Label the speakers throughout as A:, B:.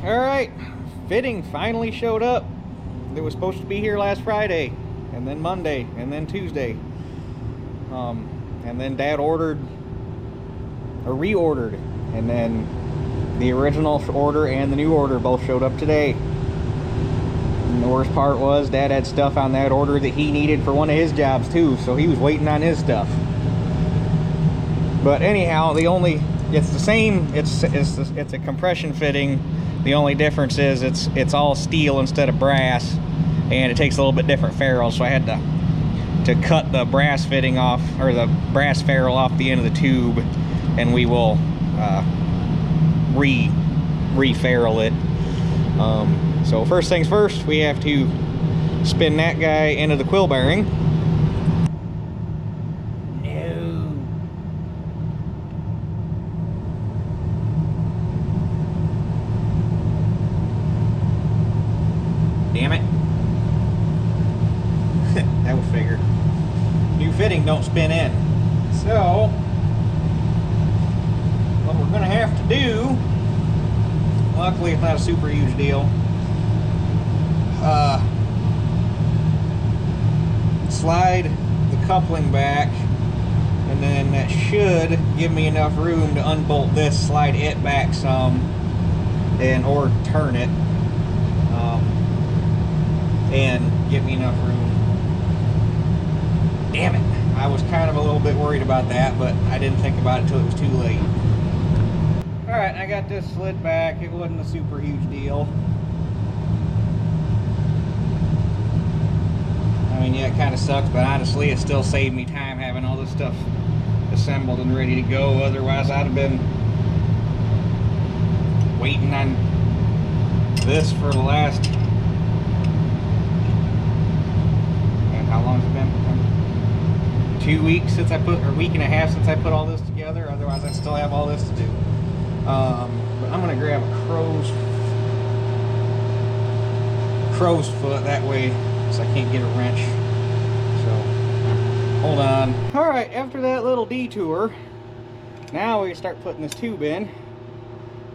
A: Alright, fitting finally showed up. It was supposed to be here last Friday, and then Monday, and then Tuesday. And then Dad reordered, and then the original order and the new order both showed up today. And the worst part was Dad had stuff on that order that he needed for one of his jobs too, so he was waiting on his stuff. But anyhow, it's the same. It's a compression fitting. The only difference is it's all steel instead of brass, and it takes a little bit different ferrules. So I had to cut the brass fitting off, or the brass ferrule off the end of the tube, and we will re-ferrule it. So first things first, we have to spin that guy into the quill bearing. Damn it. That would figure. New fitting don't spin in. So, what we're gonna have to do, luckily it's not a super huge deal, slide the coupling back, and then that should give me enough room to unbolt this, slide it back some, or turn it. And give me enough room. Damn it. I was kind of a little bit worried about that, but I didn't think about it until it was too late. Alright, I got this slid back. It wasn't a super huge deal. I mean, yeah, it kind of sucks, but honestly, it still saved me time having all this stuff assembled and ready to go. Otherwise, I'd have been waiting on this for the last... How long has it been? 2 weeks since I put, or a week and a half since I put all this together. Otherwise, I still have all this to do. But I'm gonna grab a crow's foot that way, so I can't get a wrench. So hold on. All right, after that little detour, now we start putting this tube in.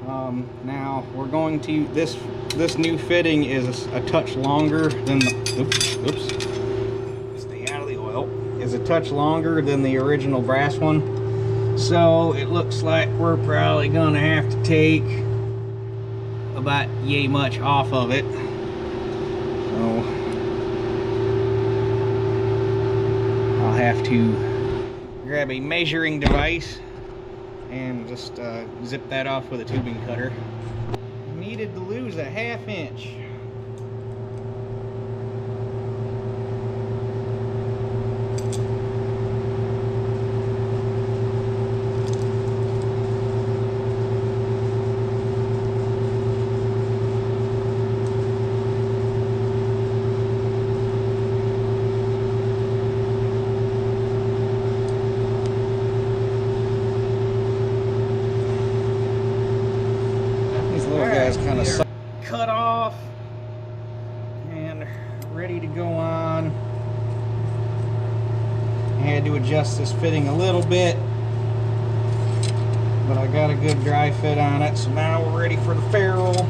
A: Now we're going to this new fitting is a touch longer than the oops. Is a touch longer than the original brass one, so it looks like we're probably gonna have to take about yay much off of it. So I'll have to grab a measuring device and just zip that off with a tubing cutter. Needed to lose a ½ inch. Kind of cut off and ready to go on. I had to adjust this fitting a little bit, but I got a good dry fit on it, so now we're ready for the ferrule.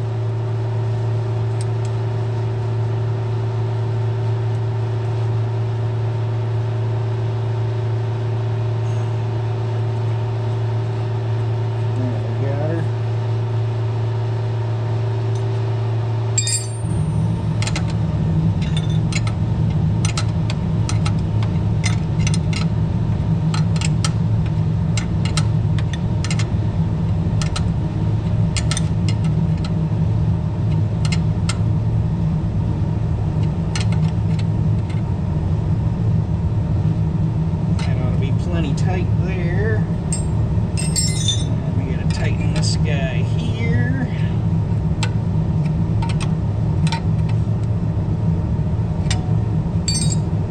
A: Tight there. We gotta tighten this guy here.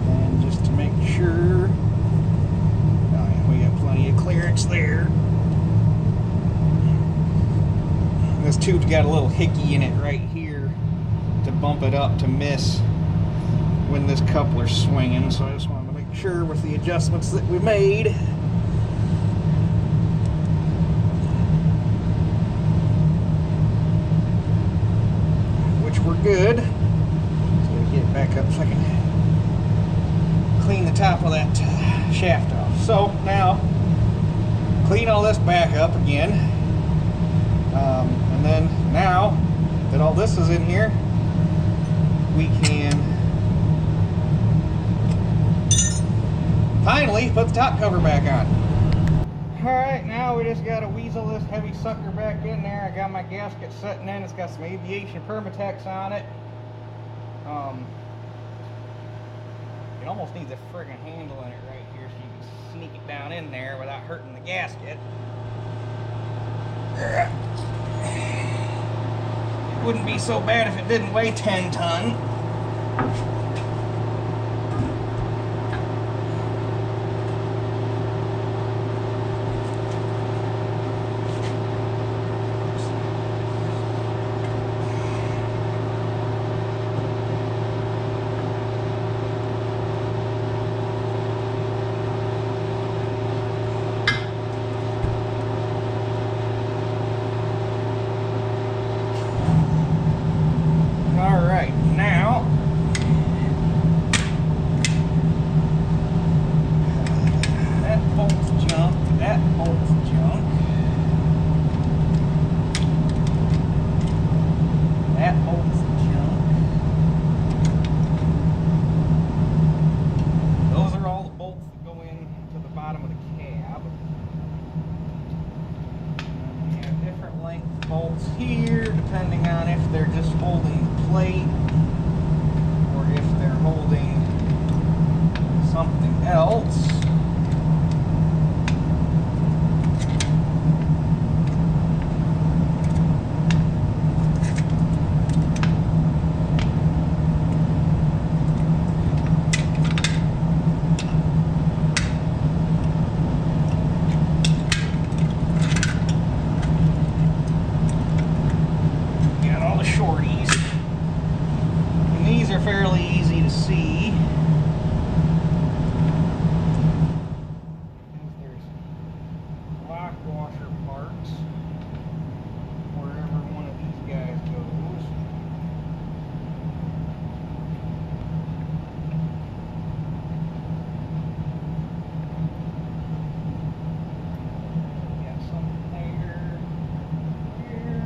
A: And just to make sure, oh yeah, we got plenty of clearance there. This tube's got a little hickey in it right here to bump it up to miss when this coupler's swinging, so I just wanted to make sure with the adjustments that we made. good. Just gotta get it back up so I can clean the top of that shaft off. So now, clean all this back up again. And then now that all this is in here, we can finally put the top cover back on. Alright, now we just gotta weasel this heavy sucker back in there. I got my gasket sitting in, it's got some aviation Permatex on it. It almost needs a friggin' handle in it right here so you can sneak it down in there without hurting the gasket. It wouldn't be so bad if it didn't weigh 10 ton. Bolts here, depending on if they're just holding the plate or if they're holding something else. Fairly easy to see. There's lock washer parts wherever one of these guys goes. Got something there. Here.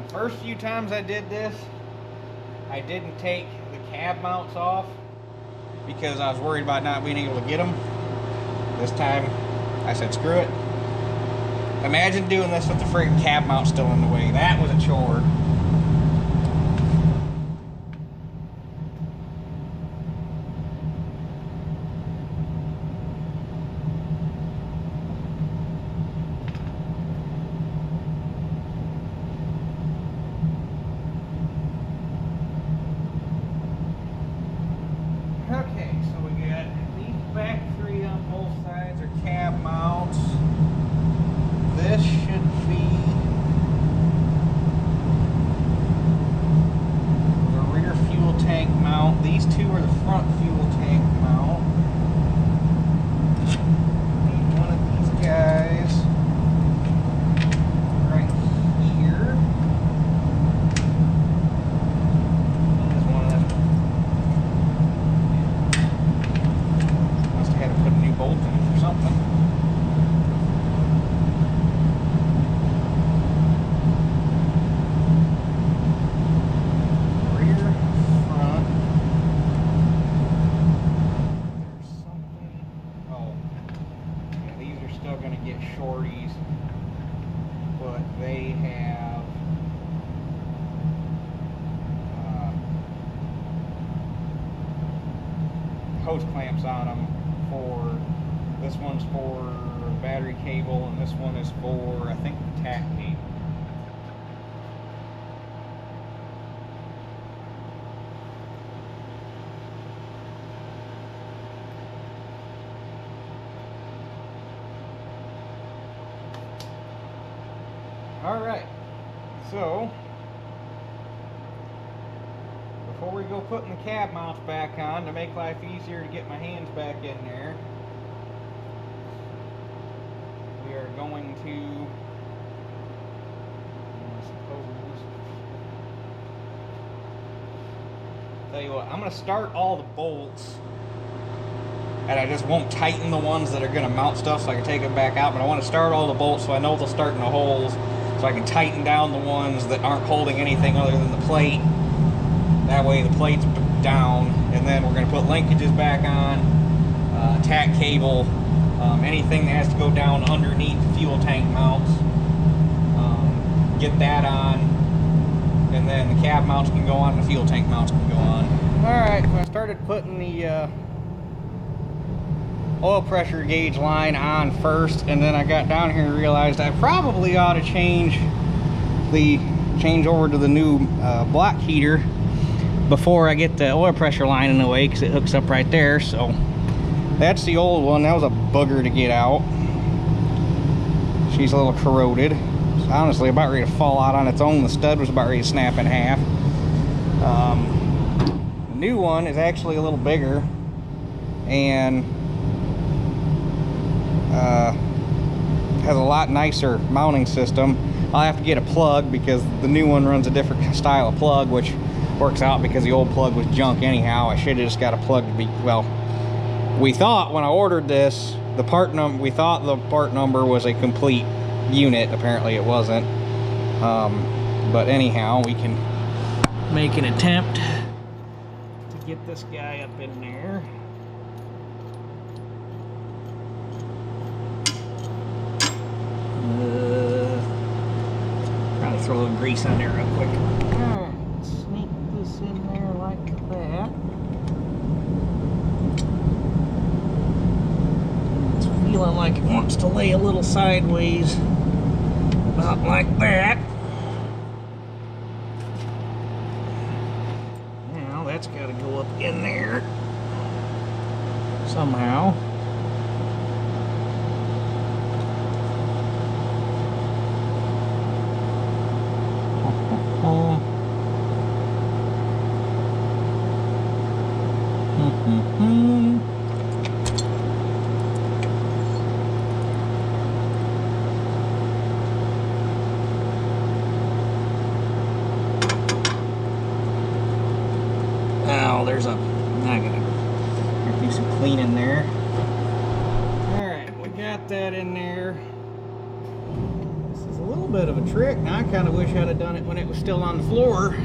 A: The first few times I did this, I didn't take the cab mounts off because I was worried about not being able to get them. This time, I said screw it. Imagine doing this with the friggin' cab mount still in the way. That was a chore. Okay, so we got these back three on both sides are cab mounts. This should be the rear fuel tank mount. These two are the front fuel tank mount. Need one of these guys right here. There's one of them. Must have had to put a new bolt in it or something. Shorties, but they have hose clamps on them. For this one's for battery cable, and this one is for I think the tack cable. Alright, so before we go putting the cab mounts back on, to make life easier to get my hands back in there, we are going to, tell you what, I'm going to start all the bolts, and I just won't tighten the ones that are going to mount stuff so I can take them back out, but I want to start all the bolts so I know they'll start in the holes, so I can tighten down the ones that aren't holding anything other than the plate. That way the plate's down, and then we're going to put linkages back on, tack cable, anything that has to go down underneath the fuel tank mounts, get that on, and then the cab mounts can go on and the fuel tank mounts can go on. Alright, so I started putting the oil pressure gauge line on first, and then I got down here and realized I probably ought to change over to the new block heater before I get the oil pressure line in the way, because it hooks up right there. So that's the old one. That was a booger to get out. She's a little corroded. It's honestly about ready to fall out on its own. The stud was about ready to snap in half. The new one is actually a little bigger and has a lot nicer mounting system. I'll have to get a plug because the new one runs a different style of plug, which works out because the old plug was junk anyhow. I should have just got a plug to be, well, we thought when I ordered this, we thought the part number was a complete unit. Apparently it wasn't. But anyhow, we can make an attempt to get this guy up in there. Probably throw a little grease on there real quick. Alright, sneak this in there like that. It's feeling like it wants to lay a little sideways, about like that. Now that's got to go up in there somehow. Now there's a, I gotta do some cleaning there. Alright, we got that in there. This is a little bit of a trick. Now I kind of wish I'd have done it when it was still on the floor.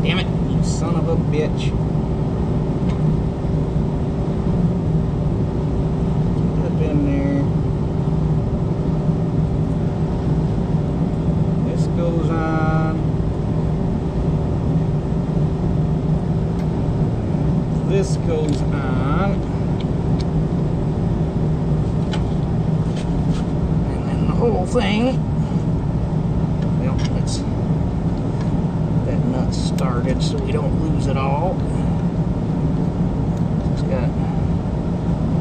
A: Damn it, you son of a bitch. Up in there. This goes on. This goes on. And then the whole thing. Well, let's that nut started so we don't lose it all. It's got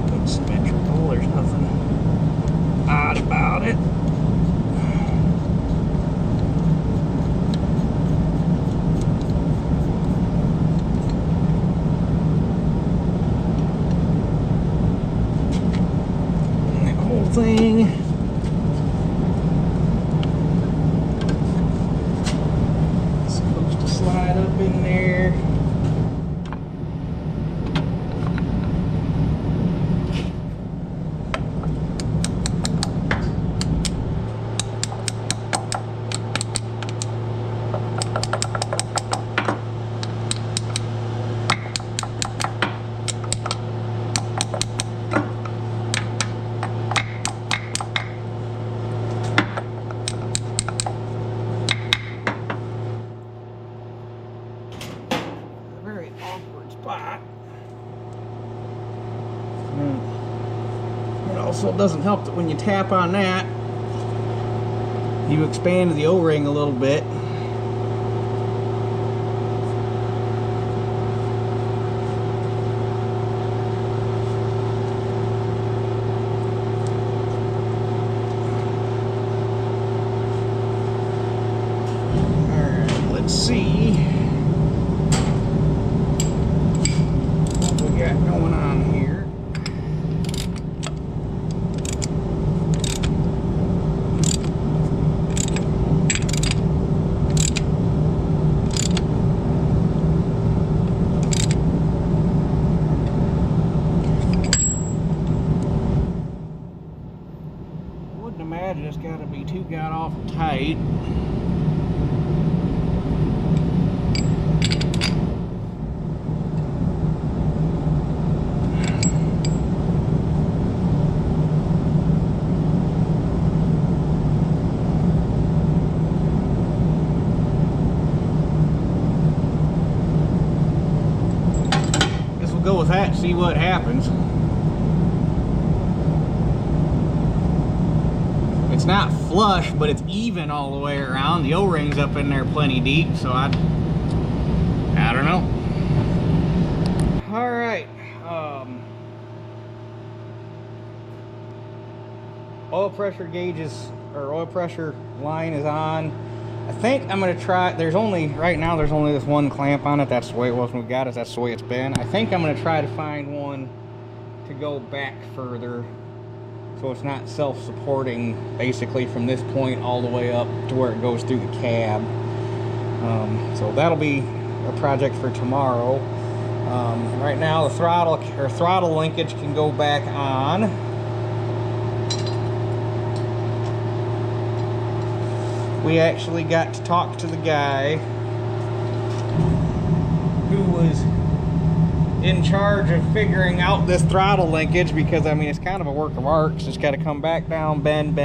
A: good symmetrical. There's nothing odd about it. And that whole thing. Slide up in there. Awkward spot. Get Also doesn't help that when you tap on that, you expand the O-ring a little bit. Alright, let's see what we got going on here. Imagine it's got to be too god awful tight. Guess we'll go with that and see what happens. It's not flush, but it's even all the way around. The O-ring's up in there plenty deep, so I don't know. All right. Oil pressure gauges, or oil pressure line is on. I think I'm gonna try. Right now there's only this one clamp on it. That's the way it was when we got it. That's the way it's been. I think I'm gonna try to find one to go back further, so it's not self-supporting basically from this point all the way up to where it goes through the cab. So that'll be a project for tomorrow. Right now the throttle linkage can go back on. We actually got to talk to the guy who was in charge of figuring out this throttle linkage, because I mean it's kind of a work of art. So it's got to come back down, bend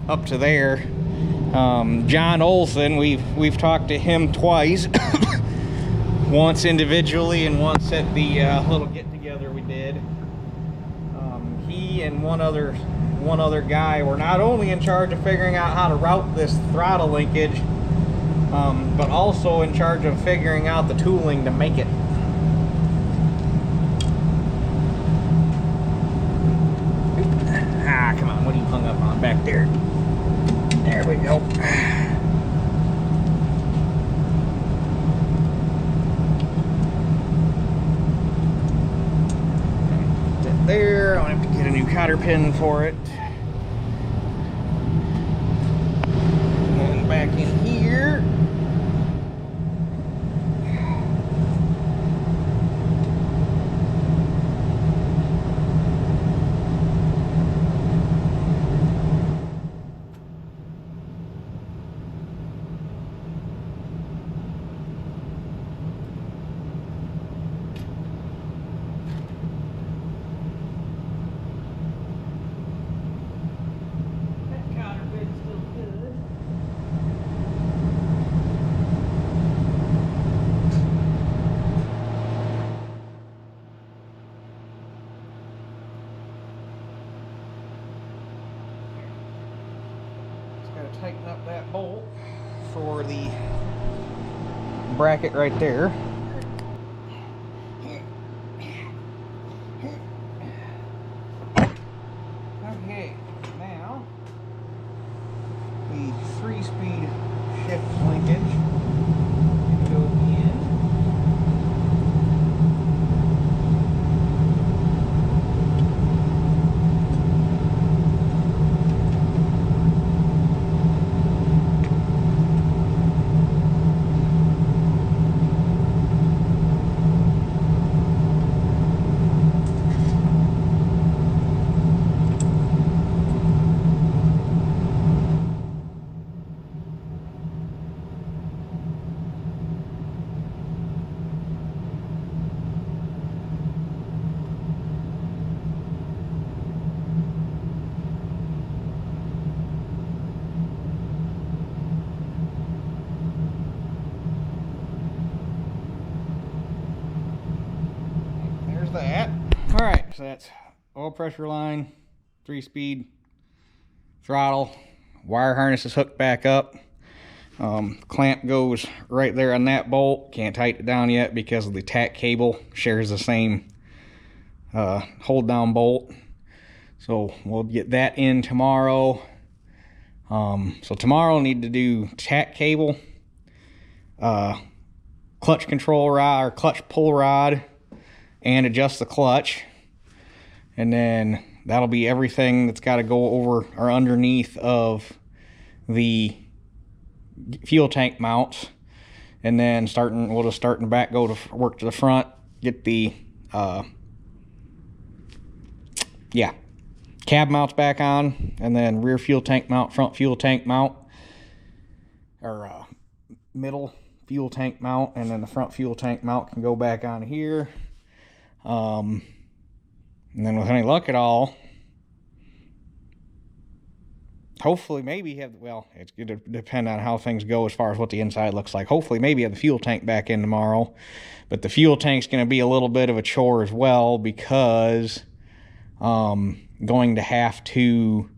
A: up to there. John Olson, we've talked to him twice, once individually and once at the little get together we did. He and one other guy were not only in charge of figuring out how to route this throttle linkage, but also in charge of figuring out the tooling to make it. Ah, come on, what are you hung up on back there? There we go. There, I'm gonna have to get a new cotter pin for it. And back in here. Tighten up that bolt for the bracket right there. Okay, now the 3-speed shift linkage can go in. That. All right, so that's oil pressure line, 3-speed throttle, wire harness is hooked back up. Clamp goes right there on that bolt. Can't tighten it down yet because of the tack cable shares the same hold down bolt. So we'll get that in tomorrow. So tomorrow I need to do tack cable, clutch control rod or clutch pull rod, and adjust the clutch. And then that'll be everything that's got to go over or underneath of the fuel tank mounts. And then we'll just start in the back, go to work to the front, get the cab mounts back on, and then rear fuel tank mount, front fuel tank mount, or middle fuel tank mount, and then the front fuel tank mount can go back on here. And then with any luck at all, hopefully maybe have, well, it's going to depend on how things go as far as what the inside looks like. Hopefully maybe have the fuel tank back in tomorrow, but the fuel tank's going to be a little bit of a chore as well, because going to have to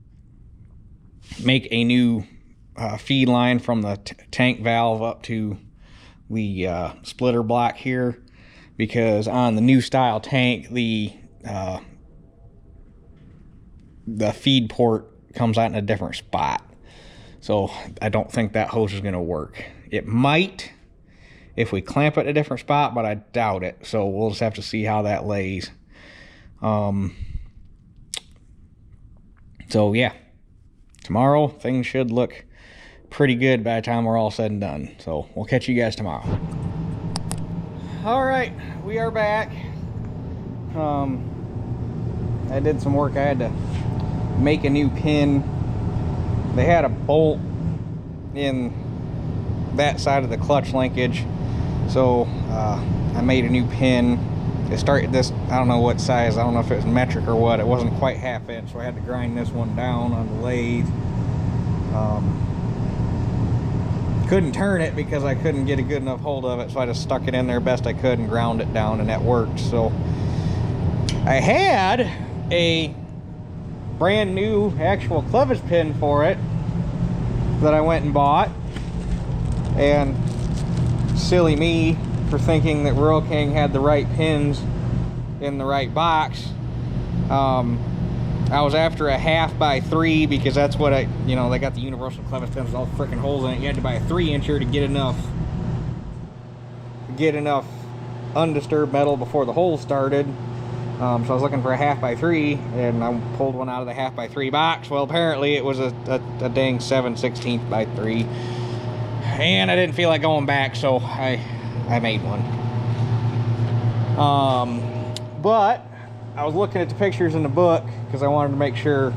A: make a new feed line from the tank valve up to the splitter block here, because on the new style tank the feed port comes out in a different spot. So I don't think that hose is going to work. It might if we clamp it in a different spot, but I doubt it. So we'll just have to see how that lays. So yeah, tomorrow things should look pretty good by the time we're all said and done. So we'll catch you guys tomorrow. All right, we are back. I did some work. I had to make a new pin. They had a bolt in that side of the clutch linkage, so I made a new pin. It started this, I don't know what size, I don't know if it was metric or what, it wasn't quite 1/2 inch, so I had to grind this one down on the lathe. Couldn't turn it because I couldn't get a good enough hold of it, so I just stuck it in there best I could and ground it down, and that worked. So I had a brand new actual clevis pin for it that I went and bought, and silly me for thinking that Rural King had the right pins in the right box. I was after a 1/2 x 3 because that's what they got the universal clevis pins with all the freaking holes in it. You had to buy a 3-incher to get enough undisturbed metal before the holes started. So I was looking for a 1/2 x 3, and I pulled one out of the 1/2 x 3 box. Well, apparently it was a dang 7/16 x 3, and I didn't feel like going back, so I made one. But I was looking at the pictures in the book because I wanted to make sure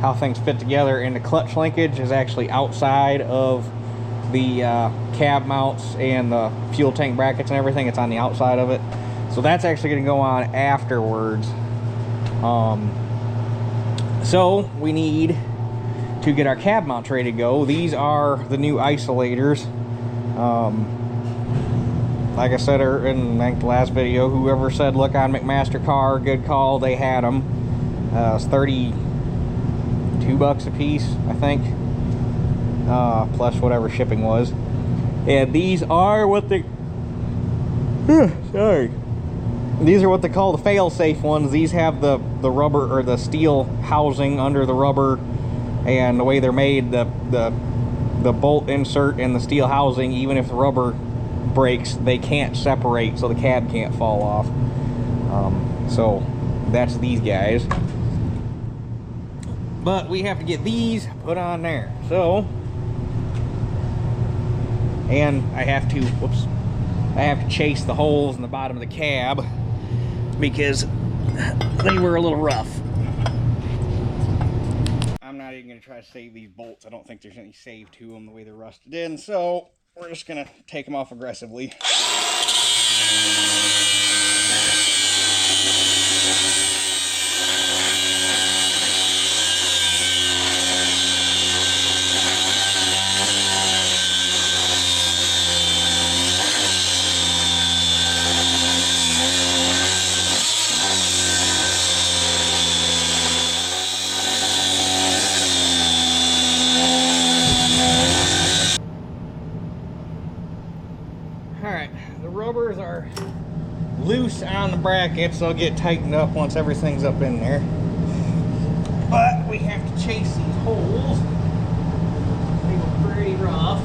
A: how things fit together, and the clutch linkage is actually outside of the cab mounts and the fuel tank brackets and everything. It's on the outside of it. So that's actually going to go on afterwards. So we need to get our cab mounts ready to go. These are the new isolators. Like I said in the last video, whoever said look on McMaster car, good call, they had them. It's $32 a piece, I think, plus whatever shipping was. And these are what they these are what they call the fail-safe ones. These have the rubber or the steel housing under the rubber, and the way they're made, the bolt insert and the steel housing, even if the rubber breaks, they can't separate, so the cab can't fall off. So that's these guys. But we have to get these put on there. So, and I have to chase the holes in the bottom of the cab because they were a little rough. I'm not even going to try to save these bolts. I don't think there's any save to them the way they're rusted in, so we're just going to take them off aggressively. Alright, the rubbers are loose on the brackets. They'll get tightened up once everything's up in there. But we have to chase these holes. They were pretty rough.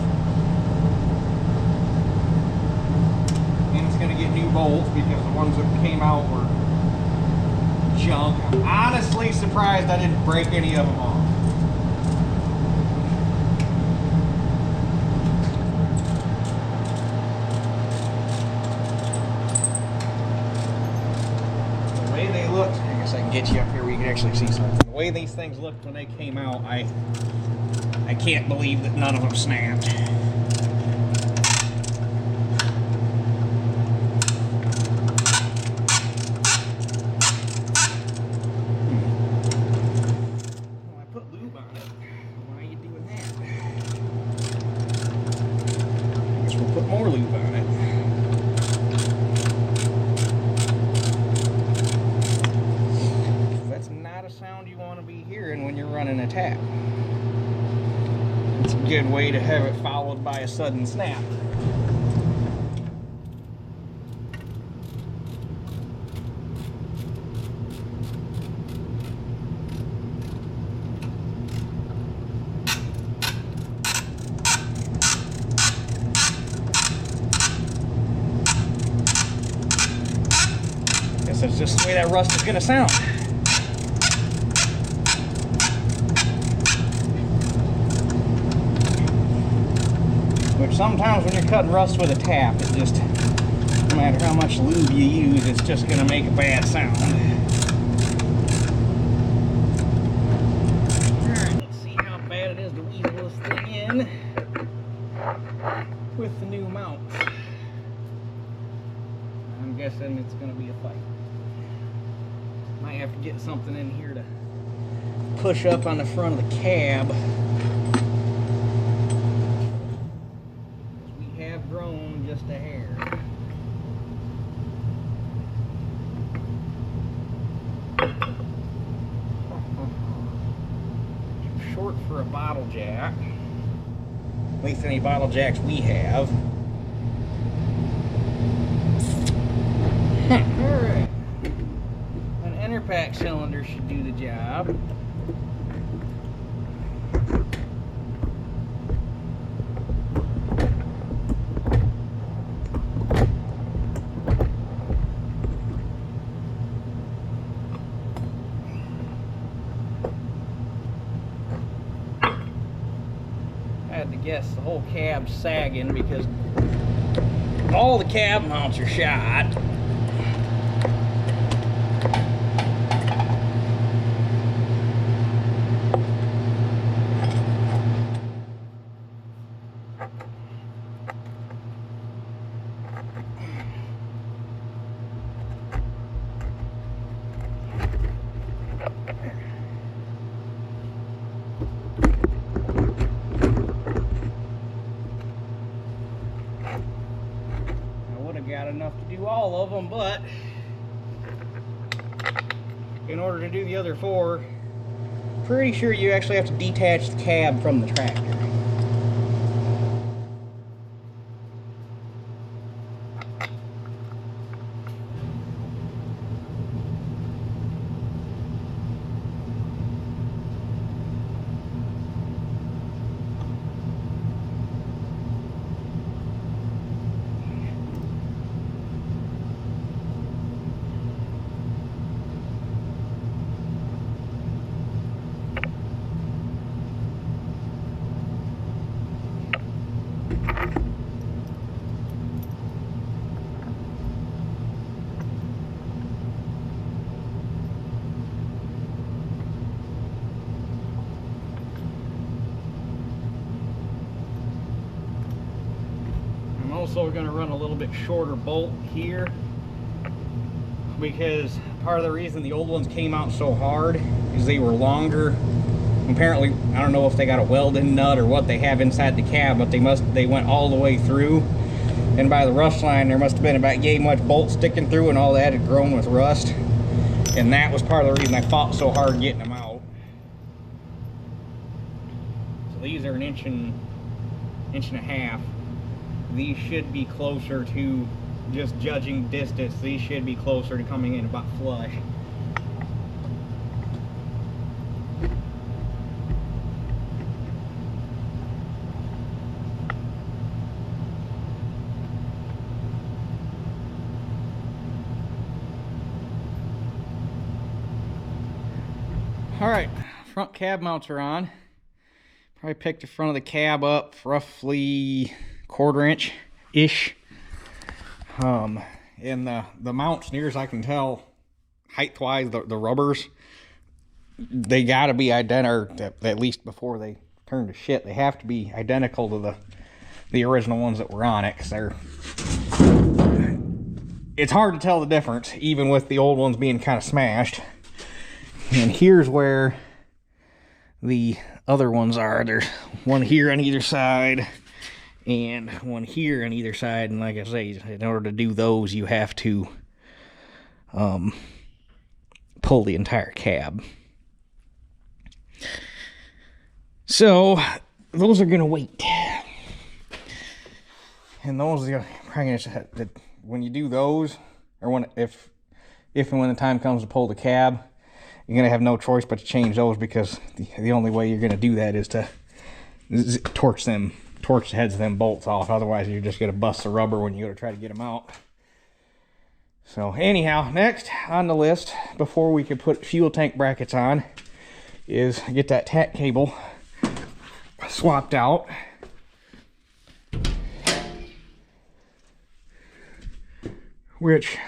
A: And it's going to get new bolts because the ones that came out were junk. I'm honestly surprised I didn't break any of them off. The way they looked, I guess I can get you up here where you can actually see something. The way these things looked when they came out, I can't believe that none of them snapped. More lube on it. That's not a sound you want to be hearing when you're running a tap. It's a good way to have it followed by a sudden snap. That's just the way that rust is going to sound. Which sometimes when you're cutting rust with a tap, it just, no matter how much lube you use, it's just going to make a bad sound. Alright, let's see how bad it is to weasel this thing in with the new mount. I'm guessing it's going to be a fight. Might have to get something in here to push up on the front of the cab. We have grown just a hair. Short for a bottle jack. At least any bottle jacks we have. Alright. An interpack cylinder should do the job. I had to guess the whole cab's sagging because all the cab mounts are shot. Got enough to do all of them, but in order to do the other four, pretty sure you actually have to detach the cab from the tractor. Also going to run a little bit shorter bolt here because part of the reason the old ones came out so hard is they were longer. Apparently, I don't know if they got a weld-in nut or what they have inside the cab, but they went all the way through, and by the rust line there must have been about yay much bolt sticking through, and all that had grown with rust, and that was part of the reason I fought so hard getting them out. So these are an inch and a half. these should be closer to, just judging distance, these should be closer to coming in about flush. All right, front cab mounts are on. Probably picked the front of the cab up roughly 1/4 inch-ish. And the mounts, near as I can tell, height-wise, the rubbers, they gotta be identical, at least before they turn to shit. They have to be identical to the original ones that were on it, because it's hard to tell the difference, even with the old ones being kind of smashed. And here's where the other ones are. There's one here on either side and one here on either side. And like I say, in order to do those, you have to pull the entire cab. So those are gonna wait. And those are probably gonna, when you do those, or if and when the time comes to pull the cab, you're going to have no choice but to change those, because the only way you're going to do that is to torch the heads of them bolts off. Otherwise, you're just going to bust the rubber when you go to try to get them out. So anyhow, next on the list, before we can put fuel tank brackets on, is get that tack cable swapped out. Which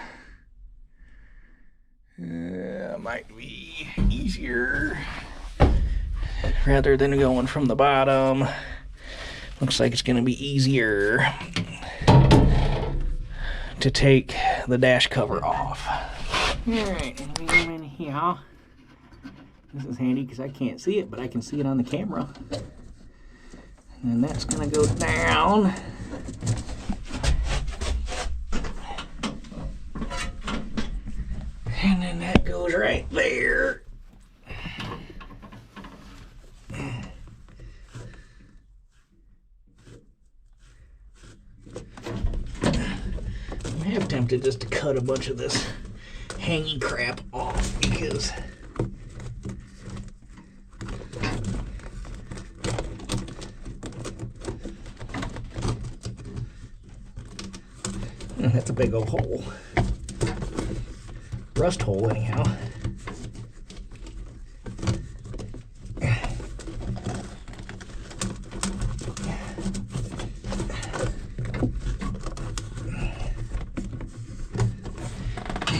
A: might be easier rather than going from the bottom. Looks like it's going to be easier to take the dash cover off. Alright, let me come in here. This is handy because I can't see it, but I can see it on the camera. And that's going to go down. And then that goes right there. I'm half tempted just to cut a bunch of this hangy crap off, because that's a big old hole. Rust hole, anyhow.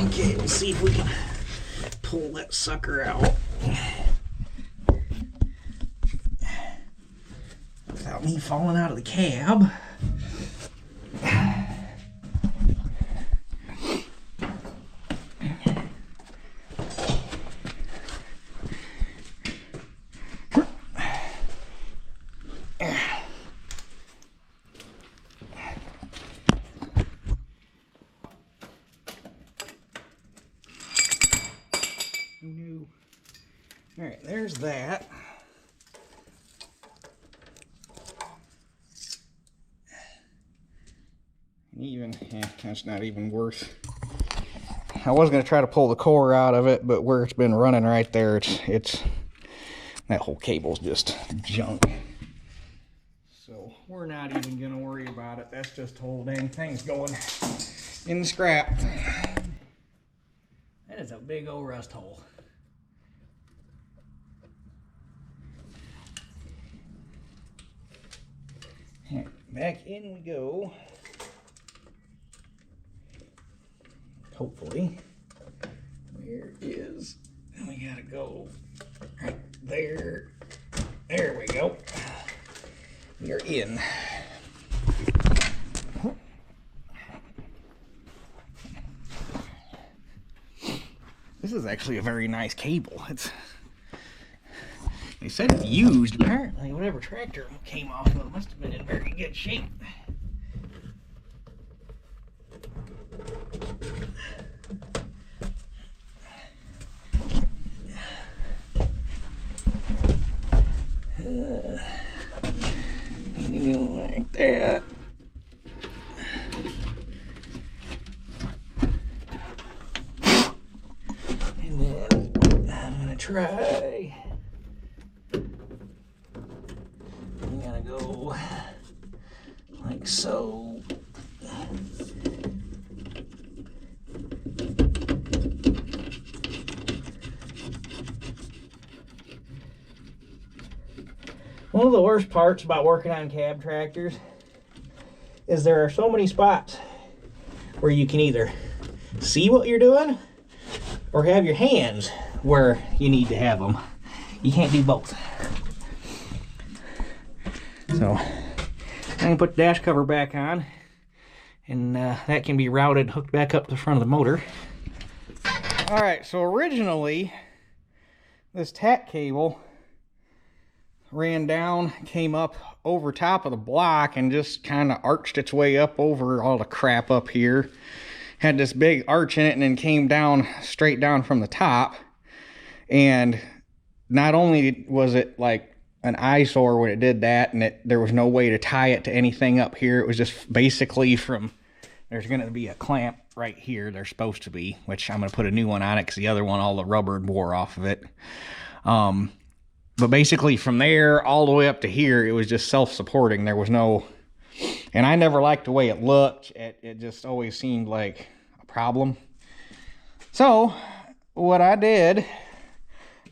A: Okay, let's see if we can pull that sucker out without me falling out of the cab. All right, there's that. That's not even worth. I was going to try to pull the core out of it, but where it's been running right there, it's that whole cable's just junk. So we're not even going to worry about it. That's just the whole dang thing's going in the scrap. That is a big old rust hole. Back in we go. Hopefully. Where is, we gotta go right there. There we go. We are in. This is actually a very nice cable. They said it's used. Apparently, whatever tractor came off of it must have been in very good shape. Like that. try. I'm gonna go like so. One of the worst parts about working on cab tractors is there are so many spots where you can either see what you're doing or have your hands where you need to have them. You can't do both. So I can put the dash cover back on, and that can be routed, hooked back up to the front of the motor. All right, so originally this tack cable ran down, came up over top of the block, and just kind of arched its way up over all the crap up here. Had this big arch in it, and then came down straight down from the top. And not only was it like an eyesore when it did that, and there was no way to tie it to anything up here. It was just basically from, there's going to be a clamp right here. There's supposed to be, which I'm going to put a new one on it because the other one, all the rubber wore off of it. But basically from there all the way up to here, it was just self-supporting. There was no, and I never liked the way it looked. It just always seemed like a problem. So what I did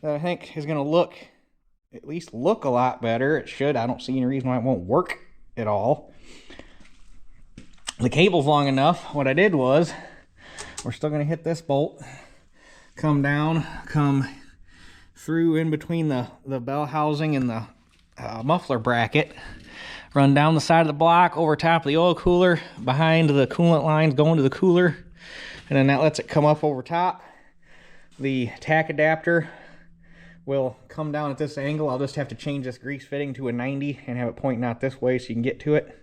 A: that I think is going to at least look a lot better. It should. I don't see any reason why it won't work at all. The cable's long enough. What I did was, we're still going to hit this bolt, come down, come through in between the bell housing and the muffler bracket, run down the side of the block, over top of the oil cooler, behind the coolant lines going to the cooler, and then that lets it come up over top. The tack adapter will come down at this angle. I'll just have to change this grease fitting to a 90 and have it pointing out this way so you can get to it.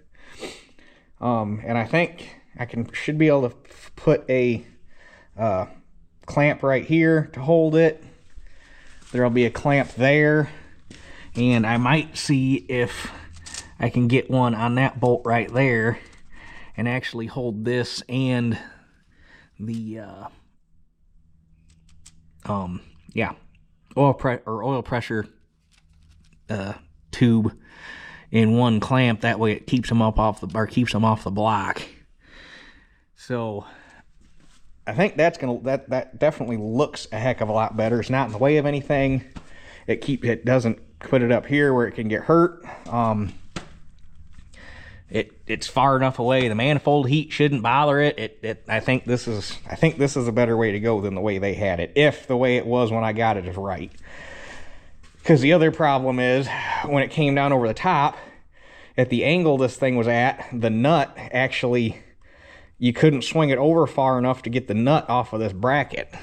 A: And I think I should be able to put a clamp right here to hold it. There'll be a clamp there, and I might see if I can get one on that bolt right there and actually hold this and the oil pressure tube in one clamp. That way it keeps them off the block. So I think that definitely looks a heck of a lot better. It's not in the way of anything. It doesn't put it up here where it can get hurt. It's far enough away. The manifold heat shouldn't bother it. I think this is a better way to go than the way they had it, if the way it was when I got it is right. Because the other problem is, when it came down over the top, at the angle this thing was at, the nut actually, you couldn't swing it over far enough to get the nut off of this bracket.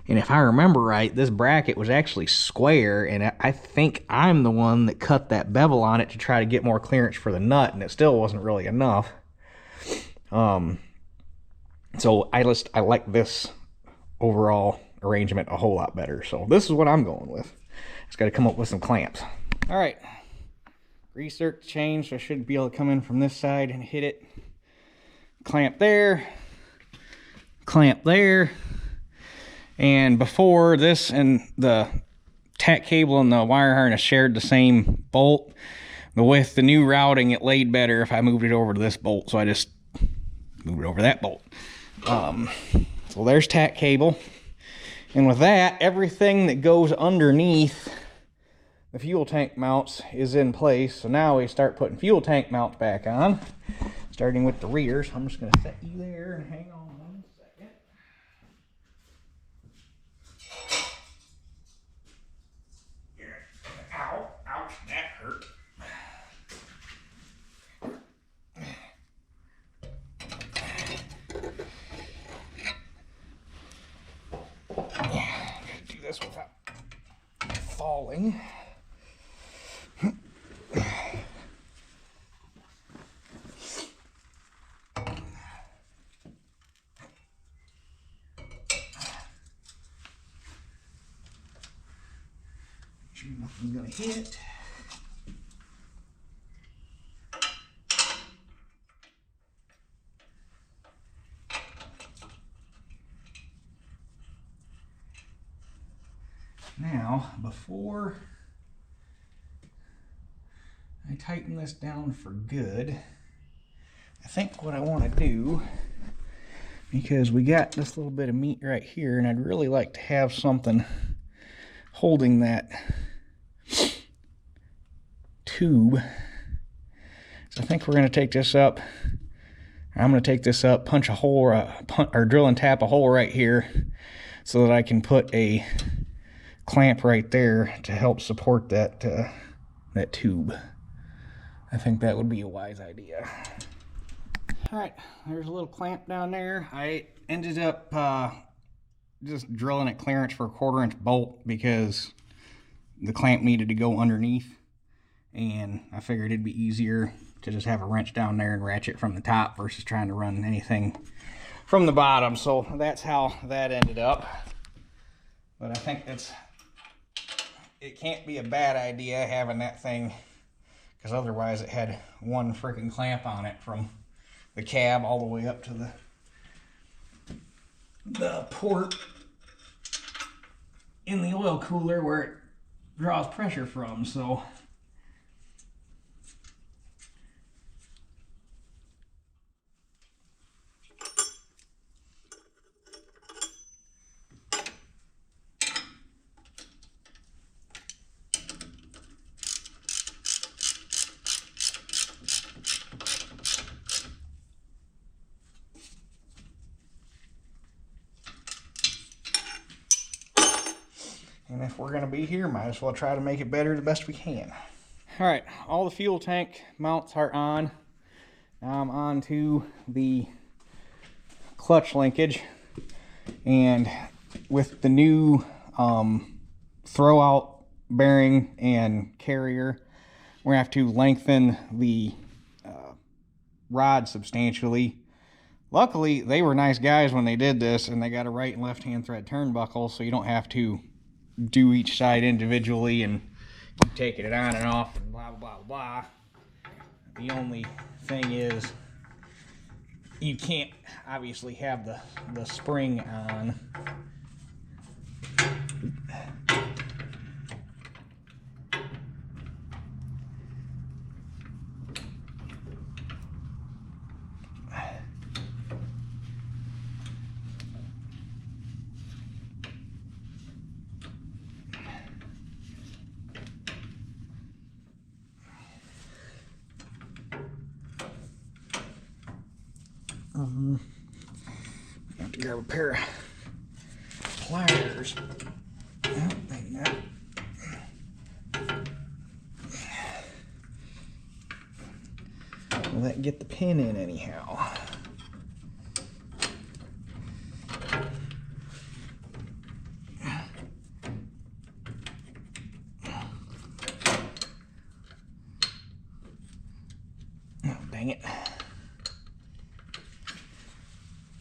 A: And if I remember right, this bracket was actually square, and I think I'm the one that cut that bevel on it to try to get more clearance for the nut, and it still wasn't really enough. So I like this overall arrangement a whole lot better. So this is what I'm going with. Just got to come up with some clamps. All right, recirc change, so I should be able to come in from this side and hit it. Clamp there, and before this and the tack cable and the wire harness shared the same bolt, but with the new routing it laid better if I moved it over to this bolt, so I just moved it over that bolt. So there's tack cable, and with that, everything that goes underneath the fuel tank mounts is in place. So now we start putting fuel tank mounts back on, starting with the rear. So I'm just going to set you there and hang on 1 second. Ow, ouch, that hurt. Yeah, do this without falling. Nothing's gonna hit. Now, before I tighten this down for good, I think what I want to do, because we got this little bit of meat right here, and I'd really like to have something holding that tube. So I think we're going to take this up. I'm going to take this up, punch a hole, or drill and tap a hole right here so that I can put a clamp right there to help support that that tube. I think that would be a wise idea. All right, there's a little clamp down there. I ended up just drilling at clearance for a 1/4 inch bolt because the clamp needed to go underneath, and I figured it'd be easier to just have a wrench down there and ratchet from the top versus trying to run anything from the bottom. So that's how that ended up. But I think it can't be a bad idea having that thing, because otherwise it had one freaking clamp on it from the cab all the way up to the port in the oil cooler where it draws pressure from. So and if we're going to be here, might as well try to make it better the best we can. All right, all the fuel tank mounts are on. Now I'm on to the clutch linkage. And with the new throw out bearing and carrier, we're going to have to lengthen the rod substantially. Luckily, they were nice guys when they did this, and they got a right and left hand thread turnbuckle, so you don't have to do each side individually and keep taking it on and off and blah blah blah. The only thing is you can't obviously have the spring on. I have to grab a pair of pliers. Oh, maybe not. Will that get the pin in anyhow? Oh, dang it.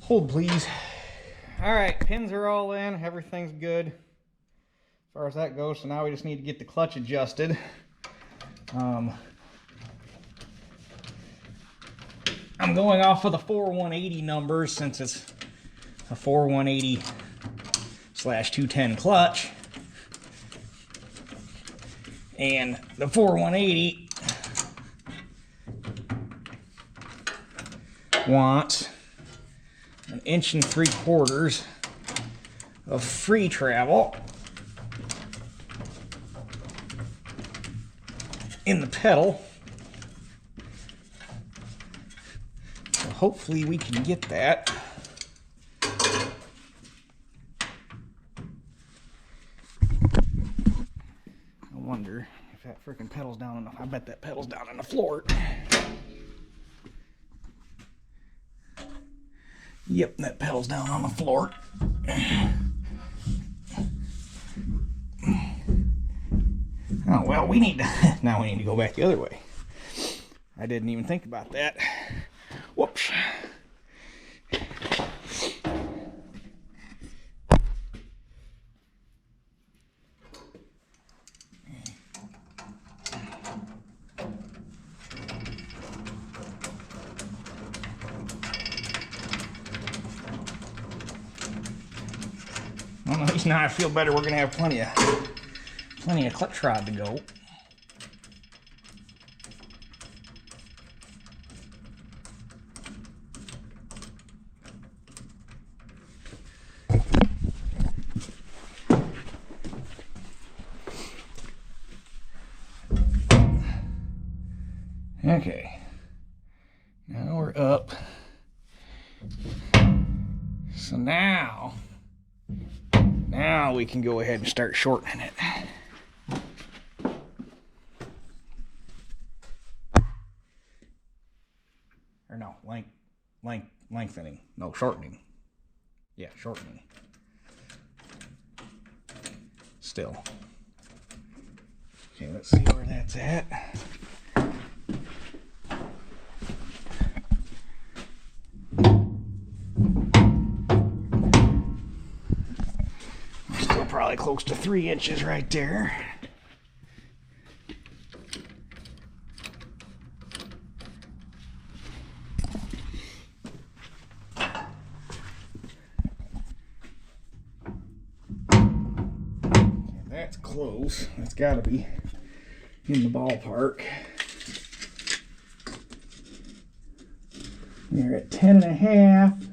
A: Hold, please. All right, pins are all in. Everything's good as far as that goes. So now we just need to get the clutch adjusted. I'm going off of the 4180 numbers since it's a 4180/210 clutch. And the 4180 wants 1 3/4 inches of free travel in the pedal. So hopefully we can get that. I wonder if that freaking pedal's down enough. I bet that pedal's down on the floor. Yep, that pedal's down on the floor. Oh, well, we need to, now we need to go back the other way. I didn't even think about that. Whoops. Well, at least now I feel better. We're gonna have plenty of clutch rod to go. Okay, now we're up. So now we can go ahead and start shortening it. Or no, lengthening. No, shortening. Yeah, shortening. Still. Okay, let's see where that's at. Still probably close to 3 inches right there. That's close. That's got to be in the ballpark. We're at 10.5.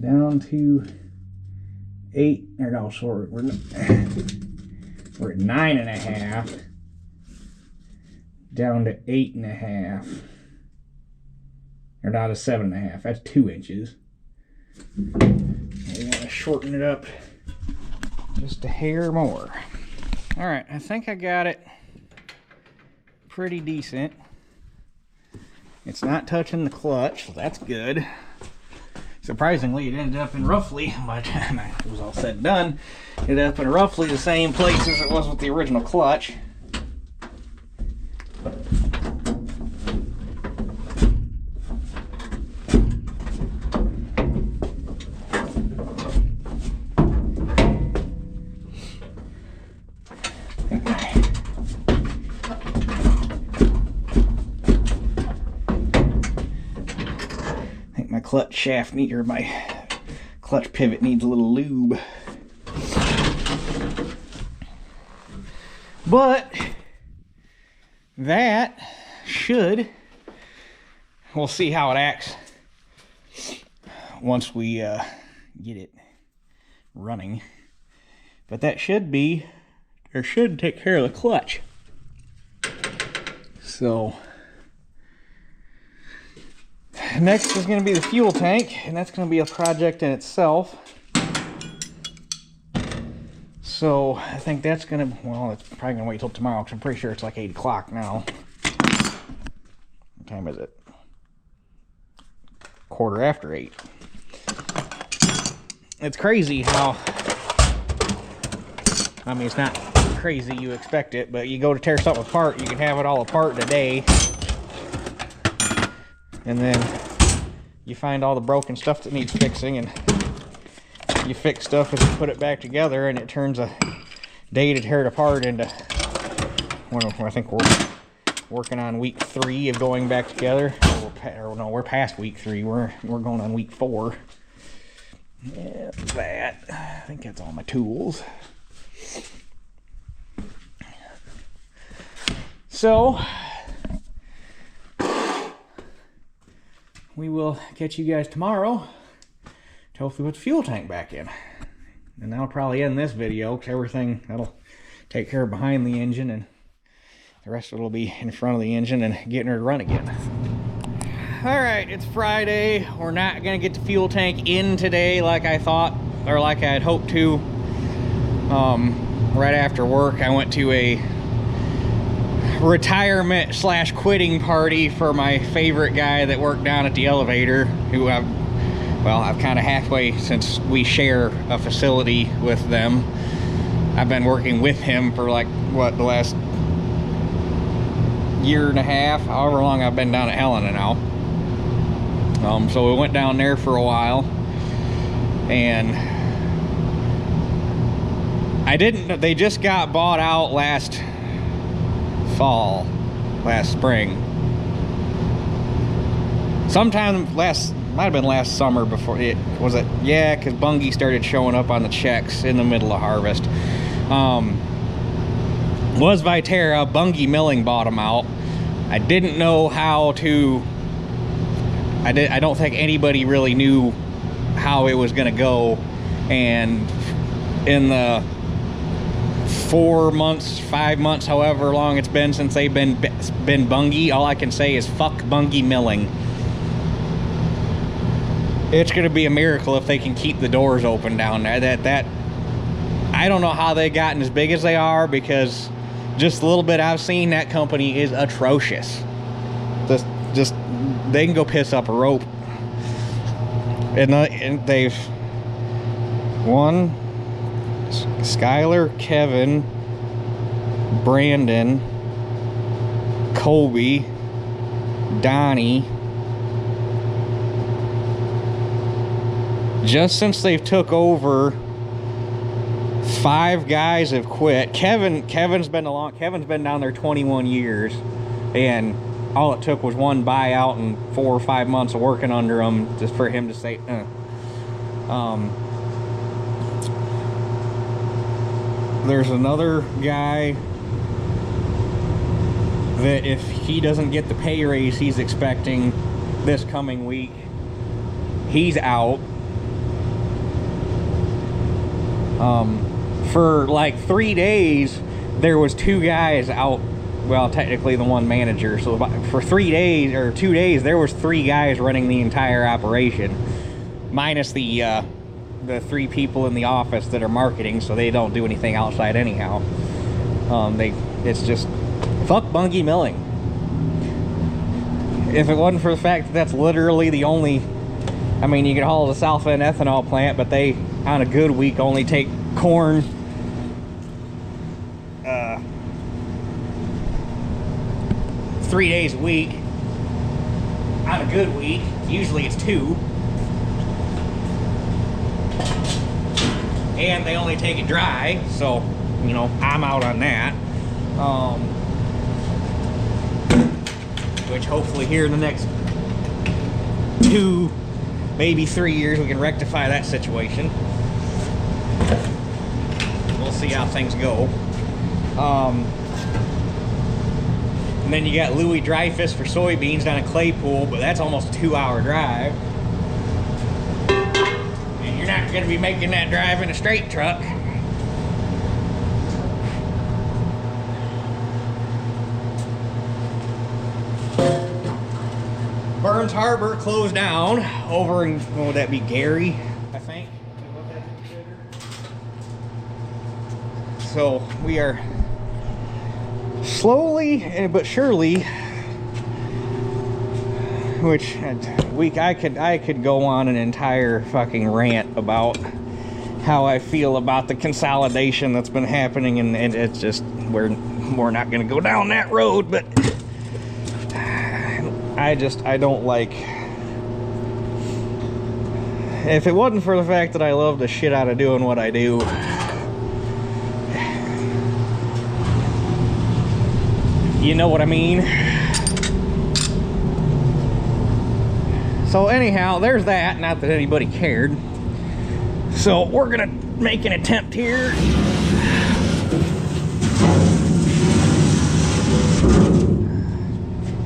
A: Down to 8. Or no, sorry, we're at 9.5. Down to 8.5. Or down to 7.5. That's 2 inches. We want to shorten it up just a hair more. All right, I think I got it pretty decent. It's not touching the clutch, so that's good. Surprisingly, it ended up in roughly, by the time it was all said and done, it ended up in roughly the same place as it was with the original clutch. Clutch shaft or my clutch pivot needs a little lube. But that should, we'll see how it acts once we get it running. But that should be, or should take care of the clutch. So next is going to be the fuel tank, and that's going to be a project in itself. So I think that's going to, well, it's probably going to wait till tomorrow because I'm pretty sure it's like 8 o'clock now. What time is it? 8:15. It's crazy how, I mean, it's not crazy, you expect it, but you go to tear something apart, you can have it all apart in a day. And then you find all the broken stuff that needs fixing, and you fix stuff and you put it back together, and it turns a day to tear it apart into, I think we're working on week 3 of going back together. Or no, we're past week 3. We're going on week 4. Yeah, that. I think that's all my tools. So we will catch you guys tomorrow to hopefully put the fuel tank back in. And that'll probably end this video, because everything that'll take care of behind the engine, and the rest of it will be in front of the engine and getting her to run again. Alright, it's Friday. We're not going to get the fuel tank in today like I thought, or like I had hoped to. Right after work, I went to a retirement / quitting party for my favorite guy that worked down at the elevator, who I've kind of halfway, since we share a facility with them. I've been working with him for like, what, the last 1.5 years, however long I've been down at Helena now. So we went down there for a while, and they just got bought out last spring. Sometime might have been last summer before it was it. Yeah, because Bungie started showing up on the checks in the middle of harvest. Was Viterra. Bungie Milling bought them out. I didn't know how to. I don't think anybody really knew how it was going to go, and in the 4 months, 5 months, however long it's been since they've been Bungie, all I can say is fuck Bungie Milling. It's going to be a miracle if they can keep the doors open down there. That I don't know how they've gotten as big as they are, because just a little bit I've seen, that company is atrocious. Just they can go piss up a rope. And they've won Skylar, Kevin, Brandon, Colby, Donnie. Just since they've took over, 5 guys have quit. Kevin's been down there 21 years, and all it took was one buyout and 4 or 5 months of working under him just for him to say, There's another guy that if he doesn't get the pay raise he's expecting this coming week, he's out. For like 3 days, there was 2 guys out. Well, technically the one manager. So for 3 days or 2 days, there was 3 guys running the entire operation, minus the 3 people in the office that are marketing, so they don't do anything outside anyhow. It's just fuck Bungie Milling. If it wasn't for the fact that that's literally the only, I mean, you could haul the South End ethanol plant, but they on a good week only take corn 3 days a week. On a good week, usually it's 2. And they only take it dry, so, you know, I'm out on that. Which hopefully here in the next 2, maybe 3 years, we can rectify that situation. We'll see how things go. And then you got Louis Dreyfus for soybeans down in Claypool, but that's almost a 2-hour drive. And you're not going to be making that drive in a straight truck. Burns Harbor closed down over in, what would that be, Gary, I think. So we are slowly but surely, which I could go on an entire fucking rant about how I feel about the consolidation that's been happening, and it's just, we're not going to go down that road, but I don't like, if it wasn't for the fact that I love the shit out of doing what I do, you know what I mean? So anyhow, there's that. Not that anybody cared. So we're gonna make an attempt here.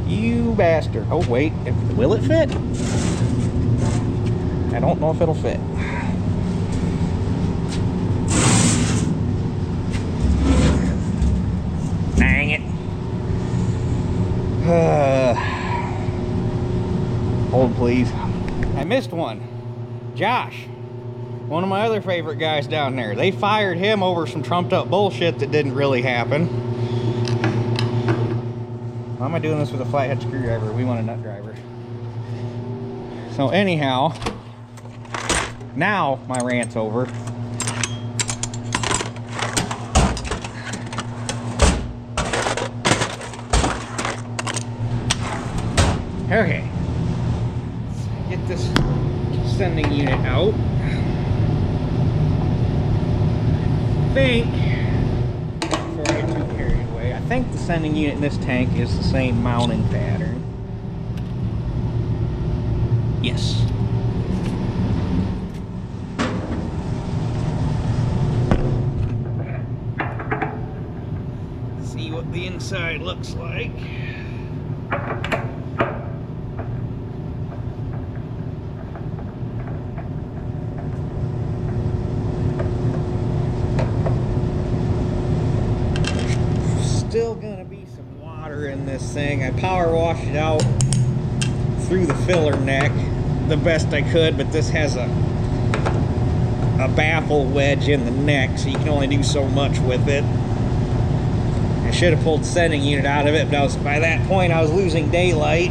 A: You bastard. Oh wait, will it fit? I don't know if it'll fit. Dang it. Hold please. I missed one. Josh, one of my other favorite guys down there. They fired him over some trumped up bullshit that didn't really happen. Why am I doing this with a flathead screwdriver? We want a nut driver. So anyhow, now my rant's over. Okay, let's get this sending unit out. I think, before I get too carried away, I think the sending unit in this tank is the same mounting pattern. Yes. inside looks like. Still gonna be some water in this thing. I power washed it out through the filler neck the best I could, but this has a baffle wedge in the neck, so you can only do so much with it. I should have pulled the sending unit out of it, but by that point I was losing daylight.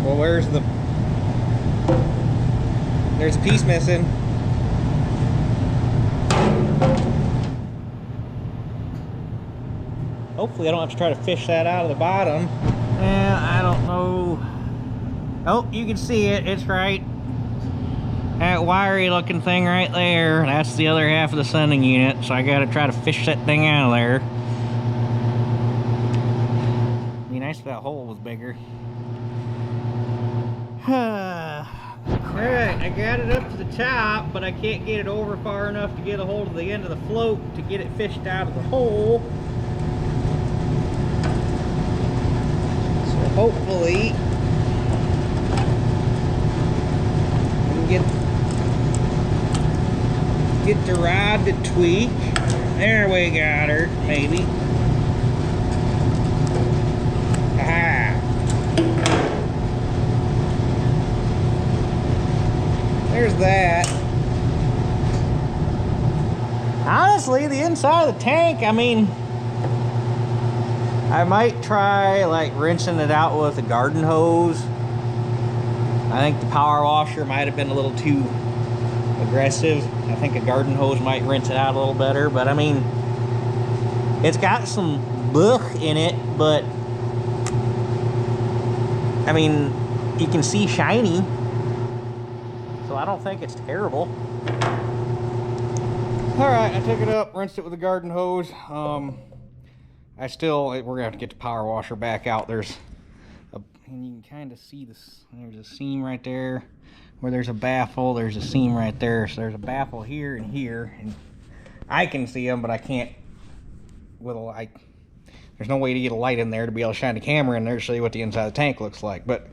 A: Well, there's a piece missing. Hopefully I don't have to try to fish that out of the bottom. Yeah, I don't know. Oh, you can see it. It's right. That wiry looking thing right there. That's the other half of the sending unit. So I gotta try to fish that thing out of there. It'd be nice if that hole was bigger. Alright, I got it up to the top, but I can't get it over far enough to get a hold of the end of the float to get it fished out of the hole. So hopefully we can get the rod to tweak. There we got her, maybe. Aha! There's that. Honestly, the inside of the tank, I mean, I might try like rinsing it out with a garden hose. I think the power washer might have been a little too aggressive. I think a garden hose might rinse it out a little better, but I mean, it's got some blech in it, but I mean, you can see shiny. So I don't think it's terrible. Alright, I took it up, rinsed it with a garden hose. We're gonna have to get the power washer back out. And you can kind of see this, there's a seam right there where there's a baffle, there's a seam right there. So there's a baffle here and here, and I can see them, but I can't with a light. There's no way to get a light in there to be able to shine the camera in there to show you what the inside of the tank looks like. But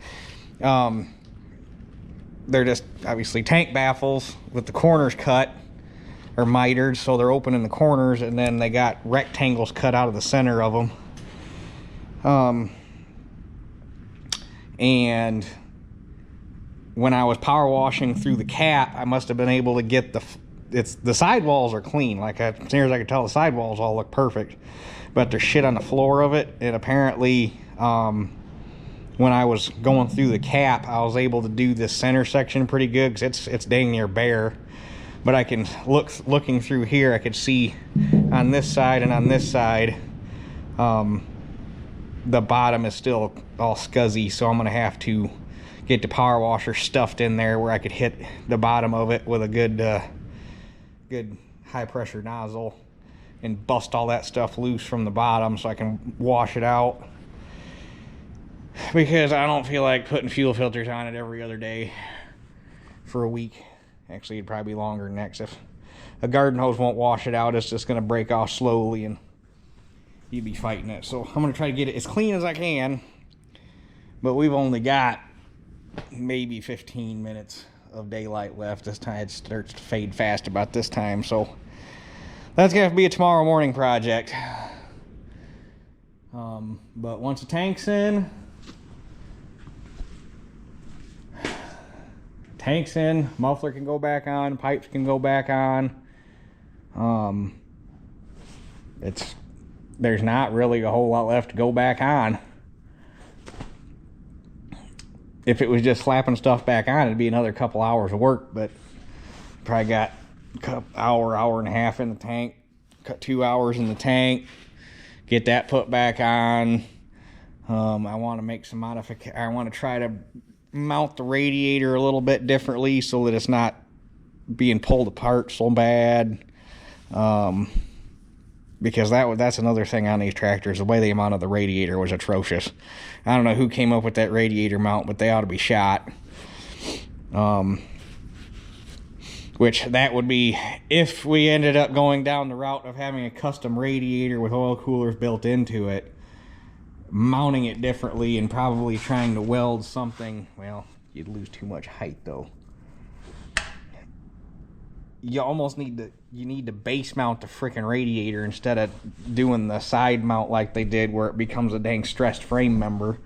A: they're just obviously tank baffles with the corners cut or mitered, so they're open in the corners, and then they got rectangles cut out of the center of them. And when I was power washing through the cap, I must have been able to get the sidewalls are clean. Like, as near as I could tell, the sidewalls all look perfect, but there's shit on the floor of it. And apparently when I was going through the cap, I was able to do this center section pretty good, because it's dang near bare. But I can looking through here, I could see on this side and on this side, the bottom is still all scuzzy. So I'm gonna have to get the power washer stuffed in there where I could hit the bottom of it with a good high pressure nozzle and bust all that stuff loose from the bottom so I can wash it out. Because I don't feel like putting fuel filters on it every other day for a week. Actually, it'd probably be longer than that. If a garden hose won't wash it out, it's just going to break off slowly and you'd be fighting it. So I'm going to try to get it as clean as I can. But we've only got maybe 15 minutes of daylight left. This time it starts to fade fast about this time. So that's going to have to be a tomorrow morning project. But once the tank's in, muffler can go back on, pipes can go back on. There's not really a whole lot left to go back on. If it was just slapping stuff back on, it'd be another couple hours of work, but probably got an hour and a half in the tank, cut 2 hours in the tank, get that put back on. I want to make some modification. I want to try to mount the radiator a little bit differently so that it's not being pulled apart so bad. because that's another thing on these tractors. The way they mounted the radiator was atrocious. I don't know who came up with that radiator mount, but they ought to be shot. Which that would be if we ended up going down the route of having a custom radiator with oil coolers built into it, mounting it differently and probably trying to weld something. Well, you'd lose too much height though. You almost need to base mount the freaking radiator instead of doing the side mount like they did, where it becomes a dang stressed frame member.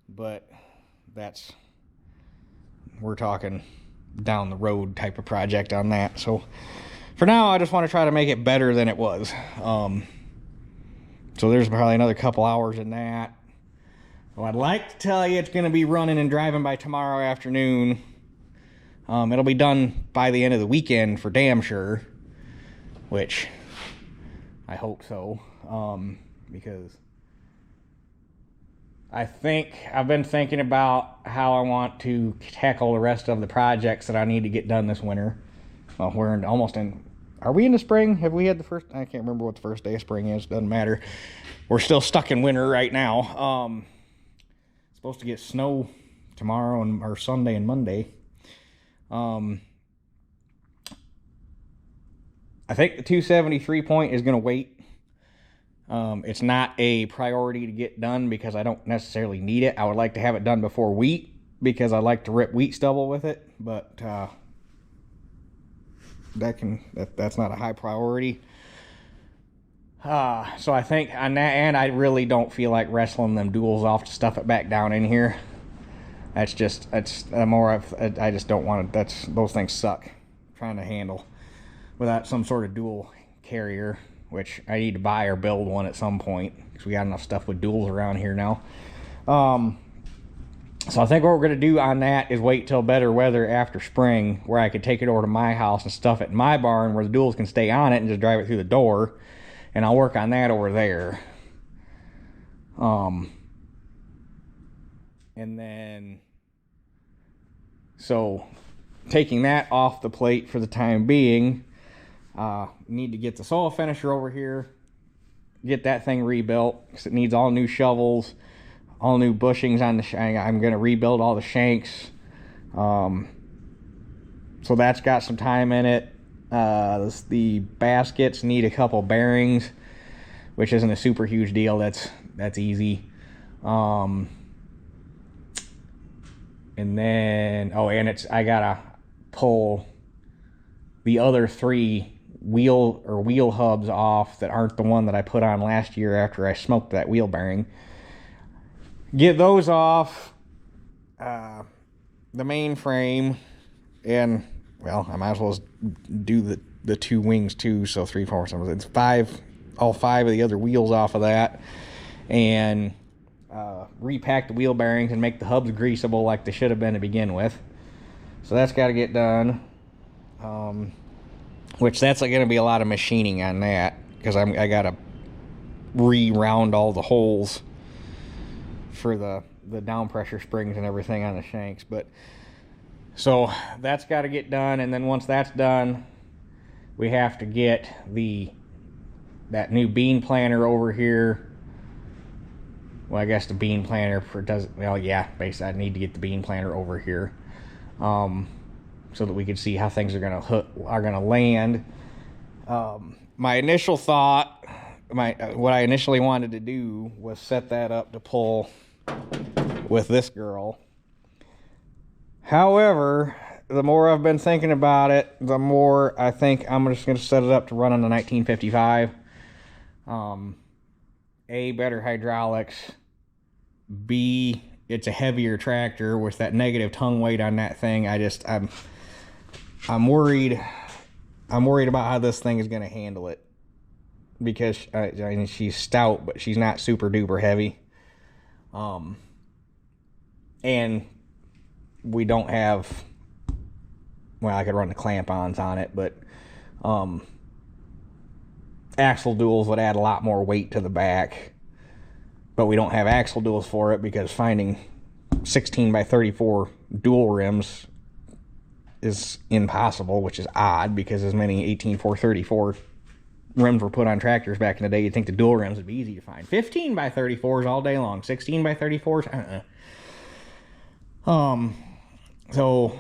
A: But we're talking down the road type of project on that. So for now, I just want to try to make it better than it was. So there's probably another couple hours in that. Well, I'd like to tell you it's going to be running and driving by tomorrow afternoon. It'll be done by the end of the weekend for damn sure, which I hope so, because I've been thinking about how I want to tackle the rest of the projects that I need to get done this winter. Well, are we in the spring? Have we had the first? I can't remember what the first day of spring is. Doesn't matter. We're still stuck in winter right now. Supposed to get snow tomorrow or Sunday and Monday. I think the 273 point is going to wait. It's not a priority to get done because I don't necessarily need it. I would like to have it done before wheat because I like to rip wheat stubble with it, but that's not a high priority. So I think on that, and I really don't feel like wrestling them duals off to stuff it back down in here. I just don't want to. Those things suck trying to handle without some sort of dual carrier, which I need to buy or build one at some point because we got enough stuff with duals around here now. So I think what we're going to do on that is wait till better weather after spring, where I could take it over to my house and stuff it in my barn where the duals can stay on it and just drive it through the door. And I'll work on that over there. And then, so taking that off the plate for the time being, need to get the soil finisher over here, get that thing rebuilt because it needs all new shovels, all new bushings on the shank. I'm going to rebuild all the shanks. So that's got some time in it. The baskets need a couple bearings, which isn't a super huge deal. That's easy. And then, I gotta pull the other 3 wheel hubs off that aren't the one that I put on last year after I smoked that wheel bearing. Get those off the main frame, and well, I might as well do the 2 wings too, so 3, 4, 7, it's 5, all 5 of the other wheels off of that, and repack the wheel bearings and make the hubs greasable like they should have been to begin with. So that's got to get done, which that's going to be a lot of machining on that because I got to re-round all the holes for the down pressure springs and everything on the shanks. But so that's got to get done, and then once that's done, we have to get that new bean planter over here. Well, I guess the bean planter basically I need to get the bean planter over here, so that we can see how things are gonna land. My initial thought, what I initially wanted to do was set that up to pull with this girl. However, the more I've been thinking about it, the more I think I'm just going to set it up to run on the 1955. A, better hydraulics. B, it's a heavier tractor with that negative tongue weight on that thing. I'm worried about how this thing is going to handle it, because she's stout, but she's not super duper heavy. And we don't have, well, I could run the clamp-ons on it, but axle duals would add a lot more weight to the back. But we don't have axle duals for it because finding 16 by 34 dual rims is impossible, which is odd because as many 18434 rims were put on tractors back in the day, you'd think the dual rims would be easy to find. 15 by 34s all day long. 16 by 34s, So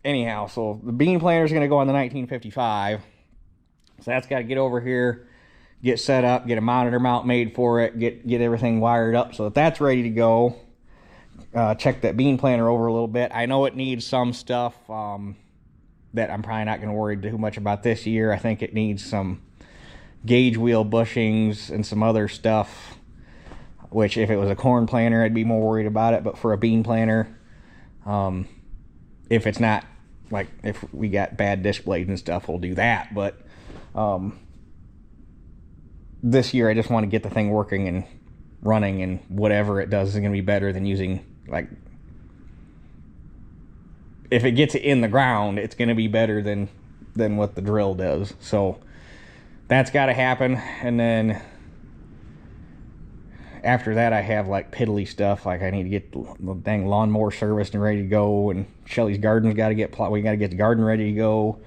A: anyhow, so the bean planer is going to go on the 1955. So that's got to get over here, get set up, get a monitor mount made for it, get everything wired up so that that's ready to go. Check that bean planer over a little bit. I know it needs some stuff that I'm probably not going to worry too much about this year. I think it needs some gauge wheel bushings and some other stuff, which if it was a corn planer, I'd be more worried about it. But for a bean planer, if it's not, like if we got bad disc blades and stuff, we'll do that. But this year, I just want to get the thing working and running, and whatever it does is going to be better than using, like, if it gets it in the ground, it's going to be better than what the drill does. So that's got to happen. And then after that, I have like piddly stuff, like I need to get the dang lawnmower serviced and ready to go, and Shelly's garden's got to get we got to get the garden ready to go.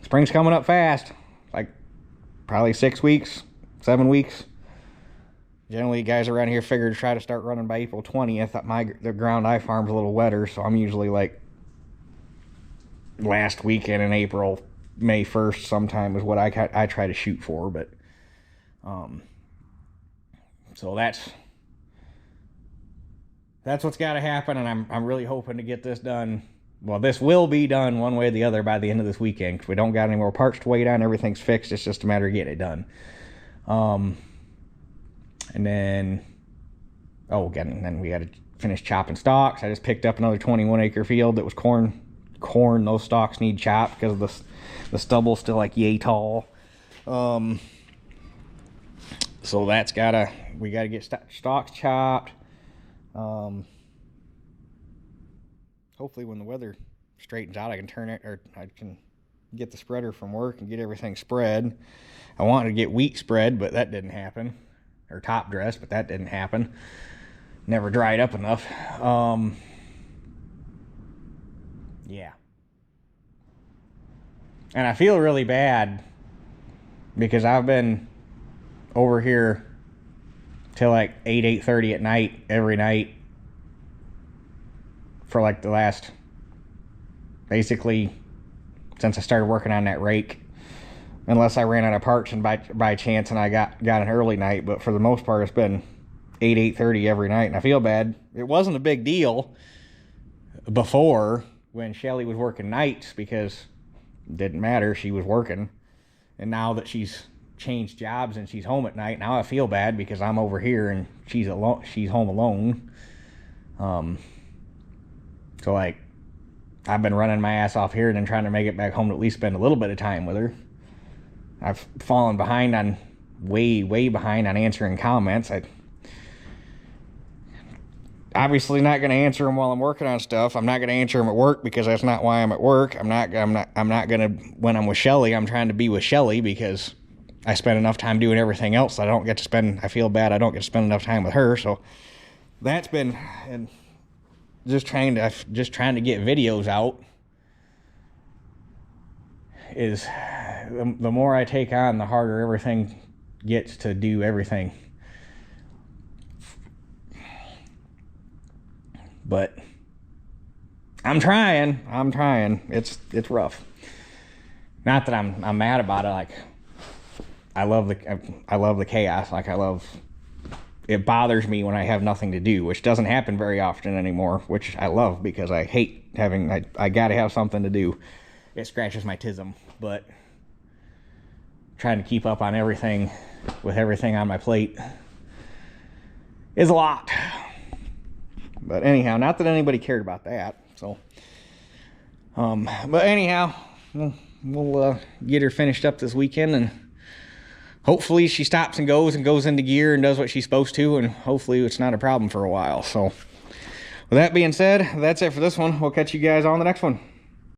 A: Spring's coming up fast, like probably 6 weeks, 7 weeks. Generally, guys around here figure to try to start running by April 20th. The ground I farm's a little wetter, so I'm usually like last weekend in April, May 1st sometime is what I try to shoot for. But so that's what's got to happen, and I'm really hoping to get this done. Well, this will be done one way or the other by the end of this weekend, because we don't got any more parts to wait on. Everything's fixed. It's just a matter of getting it done. And then, then we got to finish chopping stalks. I just picked up another 21-acre field that was corn. Those stalks need chopped because of the stubble's still like yay tall. So we gotta get stalks chopped. Hopefully when the weather straightens out, I can turn it, or I can get the spreader from work and get everything spread. I wanted to get wheat spread, but that didn't happen. Or top dress, but that didn't happen. Never dried up enough. Yeah. And I feel really bad because I've been over here till like 8:30 at night every night for like the last, basically since I started working on that rake. Unless I ran out of parts and by chance and I got an early night. But for the most part, it's been 8:30 every night. And I feel bad. It wasn't a big deal before when Shelly was working nights because it didn't matter. She was working. And now that she's changed jobs and she's home at night, now I feel bad because I'm over here and she's home alone. So like, I've been running my ass off here and then trying to make it back home to at least spend a little bit of time with her. I've fallen behind on, way behind on answering comments. I obviously not going to answer them while I'm working on stuff. I'm not going to answer them at work because that's not why I'm at work. I'm not going to, when I'm with Shelly, I'm trying to be with Shelly because I spend enough time doing everything else. I feel bad I don't get to spend enough time with her. So that's been, and just trying to get videos out is, the more I take on, the harder everything gets to do everything. But I'm trying. It's rough. Not that I'm mad about it. Like, I love the chaos. Like, it bothers me when I have nothing to do, which doesn't happen very often anymore, which I love because I hate having, I gotta have something to do. It scratches my tism, but trying to keep up on everything with everything on my plate is a lot. But anyhow, not that anybody cared about that. So, but anyhow, we'll get her finished up this weekend, and hopefully she stops and goes into gear and does what she's supposed to, and hopefully it's not a problem for a while. So, with that being said, that's it for this one. We'll catch you guys on the next one.